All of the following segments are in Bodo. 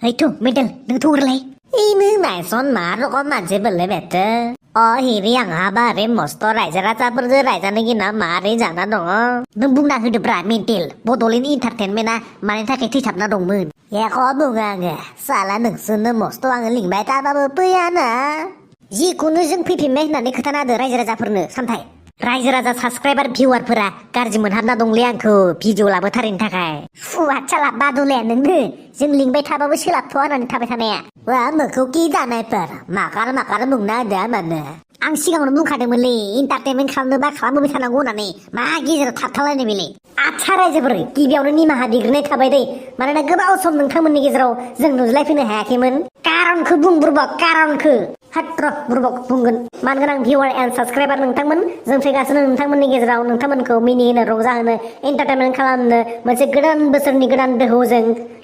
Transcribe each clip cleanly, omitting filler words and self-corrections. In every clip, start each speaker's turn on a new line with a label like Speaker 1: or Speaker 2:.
Speaker 1: เฮ้ยทุกไม่เดินนึกทูอะไรอีมึงไหนซ้อนหมาแล้วก็มันจะเป็นเลยแบบเจ้อ๋อฮีเรียงฮาบาเรมมอสตัวไรจะรักเบอร์ไรจะนึกินน้ำหมาเรจังนั่นหรอนึกบุ้งน่าคือเดบรามินติลโบโตลินอินเตอร์เทนเมนะมันถ้าแกที่ฉับน่าดงมื่นแย่ขอบุ้งอ่ะเงสาระหนึ่งซึนมอสตัวเงินหลิงใบตาบ้าเปื่อนนะยี่คุณนึกจึงพี่แม่นั่นนี่คือท่านาเดไรจะเพิ่นซ้ำไทยरायजो-राजा साबसक्राइबार भिउवारफोरा गाज्रि मोनहाबना दंलै आंखौ भिडिअ लाबोथारैनि थाखाय फुवाद साला बादुले नोंनो जों लिंबाय थाबाबो सोलाबथ'आ होननानै थाबाय थानाया वा मोखौ कि जानायफोर माकार बुंना होदो मानो आं सिगाङावनो बुंखादोंमोनलै इन्टारटेनमेन्ट खालामनोबा खालामबोबाय थानांगौ होननानै मा गेजेराव थाबथालायनाय बेलाय आच्छा रायजोफोर गिबियावनो निमाहा बिग्रोनाय थाबाय दै मानोना गोबाव सम नोंथांमोननि गेजेराव जों नुज्लायफैनो हायाखैमोन कारनखौ बुं बुरबक कारनखौ हात्र बुरबक बुंगोन मानगोनां भिउवार एन्ड साबसक्राइबार नोंथांमोन जों फैगासिनो नोंथांमोननि गेजेराव नोंथांमोनखौ मिनिहोनो रंजाहोनो एन्टारटेनमेन्ट खालामनो मोनसे गोदान बोसोरनि गोदान दोहौजों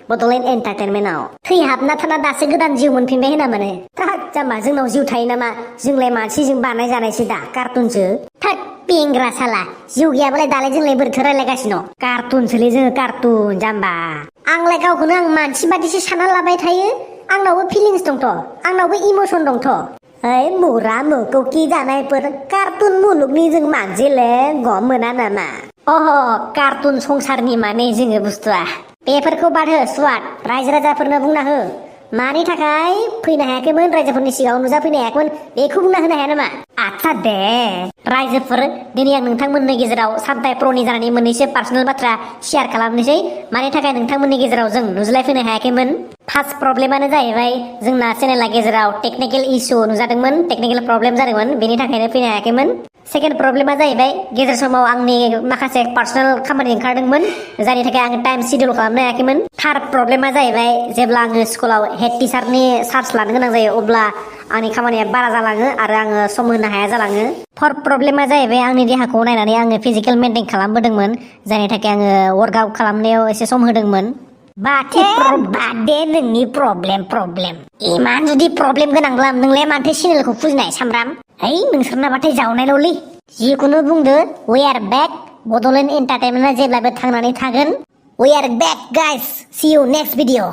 Speaker 1: बड'लेण्ड एन्टारटेनमेन्टआव थैहाबना थाना दासो गोदान जिउ मोनफिनबाय होना माने थाद जाम्बा जोंनाव जिउ थायो नामा जोंलाय मानसिजों बानाय जानायसो दा कार्टुनसो थाद पेंग्रा साला जिउ गैयाबालाय दालाय जोंलाय बोरैथो रायलायगासिनो कार्टुनसोलै जोङो कार्टुन जाम्बा आंलाय गावखौनो आं मानसि बादिसो सानना लाबाय थायो आंनावबो फिलिंस दंथ' आंनावबो इमोसन दंथ' ओइ मुरा मोकौकि जानायफोर कार्टुन मुलुगनि जों मानसिले गम मोना नामा अह कार्टुन संसारनि माने जोङो बुस्थुआ बेफोरखौ बाद हो स्वाद रायजो राजाफोरनो बुंना हो मानि थाखाय फैनो हायाखैमोन रायजोफोरनि सिगाङाव नुजाफैनो हायाखैमोन बेखौ बुंना होनो हाया नामा आच्छा दे रायजोफोर दिनै आं नोंथांमोननि गेजेराव साबथाय प्र'नि जानानै मोननैसो पार्सनेल बाथ्रा शेयार खालामनोसै मानि थाखाय नोंथांमोननि गेजेराव जों नुज्लायफैनो हायाखैमोन फार्स्ट प्रब्लेमानो जाहैबाय जोंना चेनेला गेजेराव टेकनिकेल इसु नुजादोंमोन टेकनिकेल प्रब्लेम जादोंमोन बेनि थाखायनो फैनो हायाखैमोन सेकेन्ड प्रब्लेमा जाहैबाय गेजेर समाव आंनि माखासे पार्सनेल खामानि ओंखारदोंमोन जायनि थाखाय आं टाइम सिडिउल खालामनो हायाखैमोन थार्ड प्रब्लेमा जाहैबाय जेब्ला आङो स्कुलाव हेड टिचारनि चार्ज लानो गोनां जायो अब्ला आंनि खामानिया बारा जालाङो आरो आङो सम होनो हाया जालाङो फर्थ प्रब्लेमा जाहैबाय आंनि देहाखौ नायनानै आङो फिजिकेल मेइनटेन खालामबोदोंमोन जायनि थाखाय आङो वर्कआउट खालामनायाव एसे सम होदोंमोन बादे नोंनि प्रब्लेम इमान जुदि प्रब्लेम गोनांब्ला नोंलाय मानोथो चेनेलखौ फुजिनाय सामब्राम ओइ नोंसोरनाबाथाय जावनायल'लै जिखुनु बुंदो वी आर बेक बड'लेण्ड एन्टारटेनमेन्टआ जेब्लाबो थांनानै थागोन we are back guys see you next video